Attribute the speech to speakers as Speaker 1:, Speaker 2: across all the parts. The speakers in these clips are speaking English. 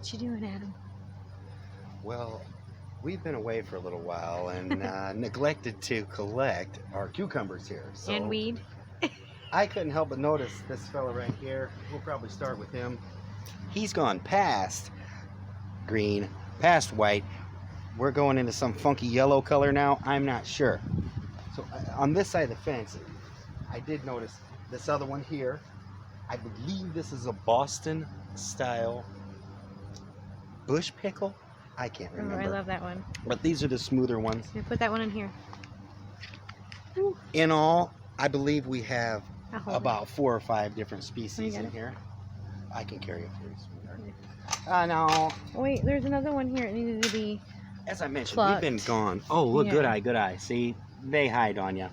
Speaker 1: What you doing, Adam?
Speaker 2: Well, we've been away for a little while and neglected to collect our cucumbers here. So
Speaker 1: And weed.
Speaker 2: I couldn't help but notice this fella right here. We'll probably start with him. He's gone past green, past white. We're going into some funky yellow color now. I'm not sure. So on this side of the fence, I did notice this other one here. I believe this is a Boston style bush pickle. I can't remember.
Speaker 1: Oh, I love that one.
Speaker 2: But these are the smoother ones.
Speaker 1: Can I put that one in here?
Speaker 2: In all, I believe we have
Speaker 1: I'll
Speaker 2: about 4 or 5 different species in here. I can carry it for you, sweetheart. No.
Speaker 1: Wait, there's another one here. It needed to be.
Speaker 2: As I mentioned,
Speaker 1: plucked.
Speaker 2: we've been gone. Oh, look,
Speaker 1: Yeah.
Speaker 2: good eye, good eye. See, they hide on you.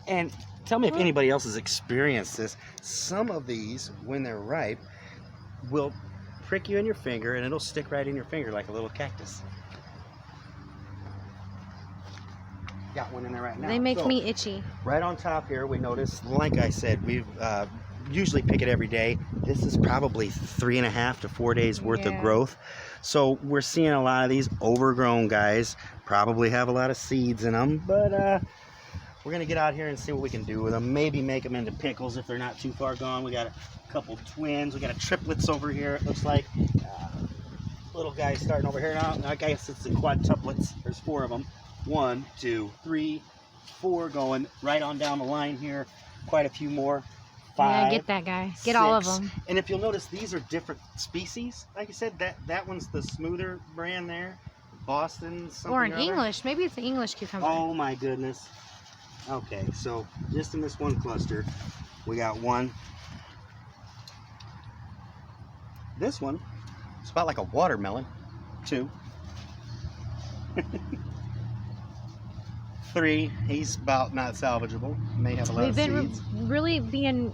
Speaker 2: And tell me if anybody else has experienced this. Some of these, when they're ripe, will prick you in your finger and it'll stick right in your finger like a little cactus. Got one in there right now.
Speaker 1: They make me itchy.
Speaker 2: Right on top here, we notice, like I said, we've usually pick it every day. This is probably 3.5 to 4 days worth of growth. So we're seeing a lot of these overgrown guys. Probably have a lot of seeds in them, but we're gonna get out here and see what we can do with them. Maybe make them into pickles if they're not too far gone. We got a couple twins. We got a triplets over here. It looks like little guy starting over here now. I guess it's the quadtuplets. There's 4 of them. 1, 2, 3, 4 going right on down the line here. Quite a few more. 5.
Speaker 1: Yeah, get that guy. Get
Speaker 2: 6.
Speaker 1: all of them.
Speaker 2: And if you'll notice, these are different species. Like I said, that one's the smoother brand there. Boston something
Speaker 1: Or an
Speaker 2: other.
Speaker 1: English. Maybe it's an English cucumber.
Speaker 2: Oh my goodness. Okay, so just in this one cluster, we got 1. This one, it's about like a watermelon. 2. 3, he's about not salvageable. May have a lot
Speaker 1: We've
Speaker 2: of
Speaker 1: been
Speaker 2: seeds.
Speaker 1: really being,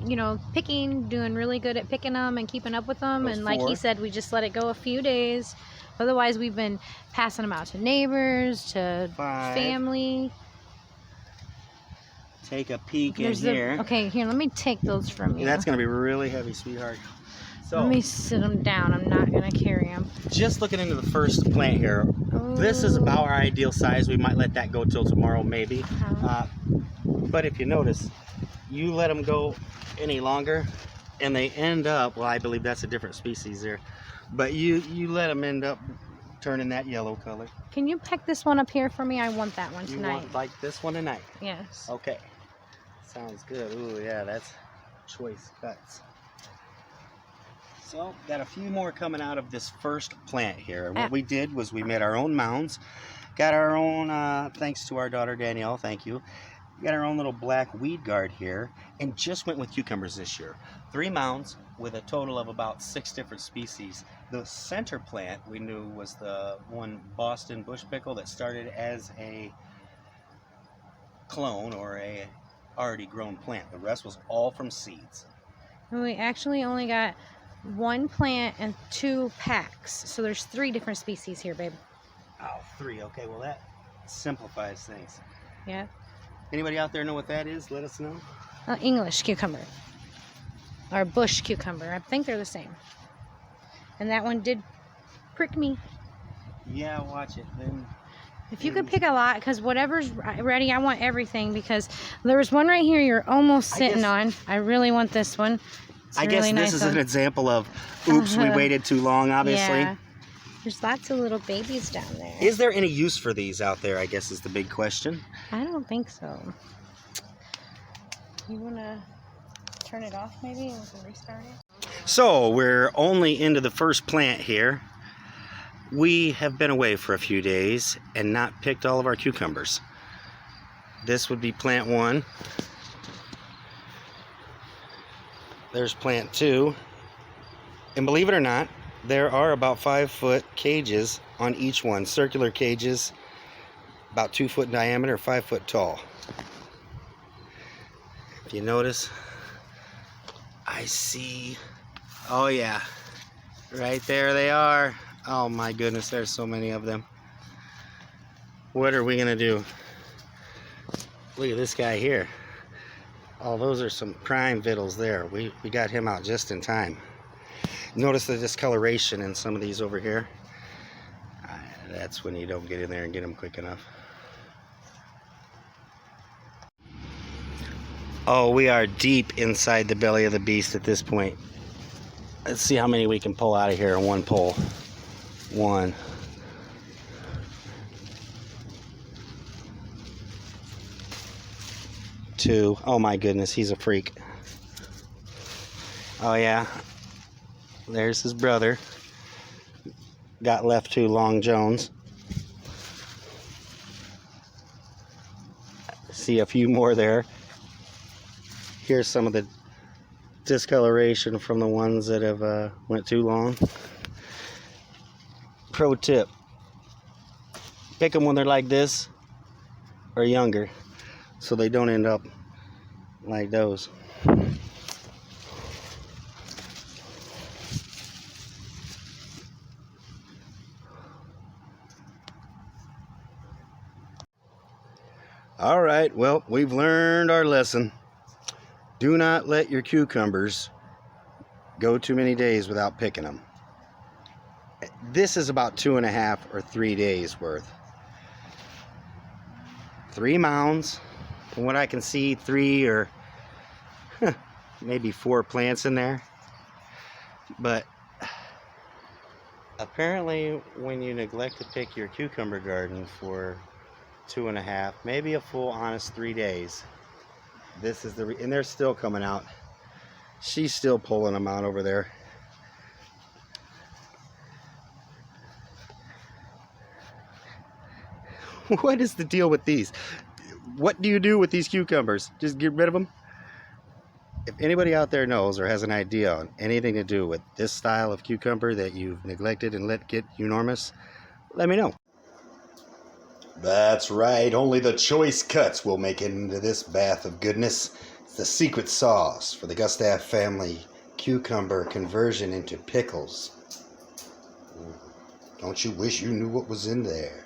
Speaker 1: picking, doing really good at picking them and keeping up with them.
Speaker 2: Those
Speaker 1: And like
Speaker 2: 4.
Speaker 1: he said, we just let it go a few days. Otherwise, we've been passing them out to neighbors, to
Speaker 2: 5.
Speaker 1: family.
Speaker 2: Take a peek in
Speaker 1: There's
Speaker 2: here.
Speaker 1: Okay, here, let me take those from you.
Speaker 2: That's going to be really heavy, sweetheart. So,
Speaker 1: Let me sit them down. I'm not going to carry them.
Speaker 2: just looking into the first plant here, this is about our ideal size. We might let that go till tomorrow, maybe. But if you notice, you let them go any longer, and they end up, well, I believe that's a different species there, but you let them end up turning that yellow color.
Speaker 1: Can you pick this one up here for me? I want that one
Speaker 2: You
Speaker 1: tonight.
Speaker 2: want like this one tonight?
Speaker 1: Yes.
Speaker 2: Okay. Sounds good. Ooh, yeah, that's choice cuts. So, got a few more coming out of this first plant here. And what we did was we made our own mounds. Got our own, thanks to our daughter Danielle, thank you. Got our own little black weed guard here. And just went with cucumbers this year. 3 mounds with a total of about 6 different species. The center plant we knew was the one Boston bush pickle that started as a clone or a already grown plant. The rest was all from seeds.
Speaker 1: We actually only got 1 plant and 2 packs. So there's 3 different species here, babe.
Speaker 2: Oh, 3. Okay, well that simplifies things.
Speaker 1: Yeah.
Speaker 2: Anybody out there know what that is? Let us know.
Speaker 1: English cucumber. Or bush cucumber. I think they're the same. And that one did prick me.
Speaker 2: Yeah, watch it then.
Speaker 1: If you could pick a lot, because whatever's ready, I want everything. Because there's one right here you're almost sitting on. I really want this one. It's
Speaker 2: I
Speaker 1: a
Speaker 2: guess
Speaker 1: really
Speaker 2: this
Speaker 1: nice
Speaker 2: is
Speaker 1: one.
Speaker 2: an example of, oops, we waited too long, obviously.
Speaker 1: Yeah. There's lots of little babies down there.
Speaker 2: Is there any use for these out there, I guess is the big question.
Speaker 1: I don't think so. You want to turn it off maybe and we can restart it?
Speaker 2: So, we're only into the first plant here. We have been away for a few days and not picked all of our cucumbers. This would be plant 1. There's plant 2. And believe it or not, there are about 5-foot cages on each one. Circular cages, about 2 foot in diameter, 5 foot tall. If you notice, I see, oh yeah, right there they are. Oh my goodness, there's so many of them. What are we gonna do? Look at this guy here. Oh, those are some prime vittles there. We got him out just in time. Notice the discoloration in some of these over here. That's when you don't get in there and get them quick enough. Oh, we are deep inside the belly of the beast at this point. Let's see how many we can pull out of here in one pull. 1. 2. Oh my goodness, he's a freak. Oh yeah, there's his brother. Got left too long, Jones. See a few more there. Here's some of the discoloration from the ones that have went too long. Pro tip: pick them when they're like this or younger, so they don't end up like those. All right, well, we've learned our lesson. Do not let your cucumbers go too many days without picking them. This is about 2.5 or 3 days worth. 3 mounds. From what I can see, 3 or maybe 4 plants in there. But apparently when you neglect to pick your cucumber garden for 2.5, maybe a full honest 3 days, this is and they're still coming out. She's still pulling them out over there. What is the deal with these? What do you do with these cucumbers? Just get rid of them? If anybody out there knows or has an idea on anything to do with this style of cucumber that you've neglected and let get enormous, let me know. That's right, only the choice cuts will make it into this bath of goodness. It's the secret sauce for the Gusty family cucumber conversion into pickles. Don't you wish you knew what was in there?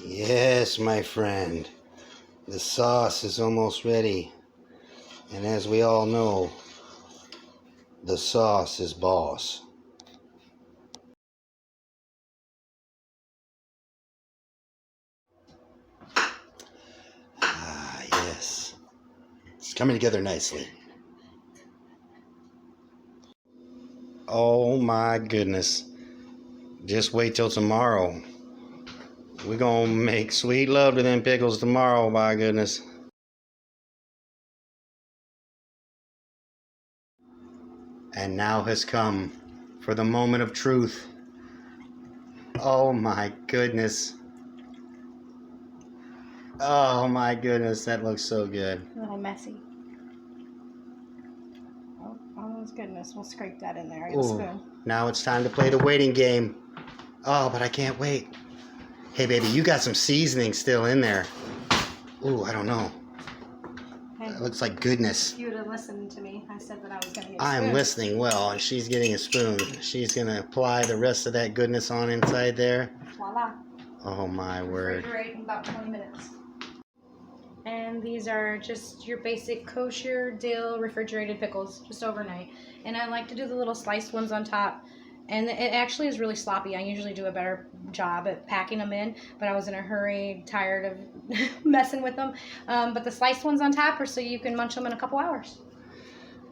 Speaker 2: Yes, my friend, the sauce is almost ready. And as we all know, the sauce is boss. Ah, yes. It's coming together nicely. Oh my goodness. Just wait till tomorrow. We're gonna make sweet love to them pickles tomorrow, my goodness. And now has come for the moment of truth. Oh my goodness. Oh my goodness, that looks so good.
Speaker 1: A little messy. Oh goodness, we'll scrape that in there. I got a spoon.
Speaker 2: Now it's time to play the waiting game. Oh, but I can't wait. Hey baby, you got some seasoning still in there. Ooh, I don't know. It looks like goodness.
Speaker 1: If you would have listened to me, I said that I was going to get a spoon.
Speaker 2: I'm listening well, and she's getting a spoon. She's going to apply the rest of that goodness on inside there.
Speaker 1: Voila.
Speaker 2: Oh my word.
Speaker 1: Refrigerate in about 20 minutes. And these are just your basic kosher dill refrigerated pickles, just overnight. And I like to do the little sliced ones on top. And it actually is really sloppy. I usually do a better job at packing them in, but I was in a hurry, tired of messing with them. But the sliced ones on top are so you can munch them in a couple hours.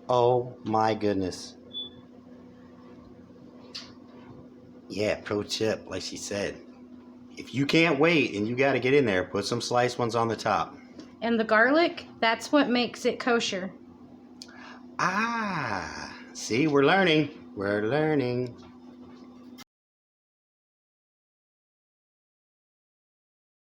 Speaker 2: Oh my goodness. Yeah, pro tip, like she said. If you can't wait and you got to get in there, put some sliced ones on the top.
Speaker 1: And the garlic, that's what makes it kosher.
Speaker 2: Ah, see, we're learning. We're learning.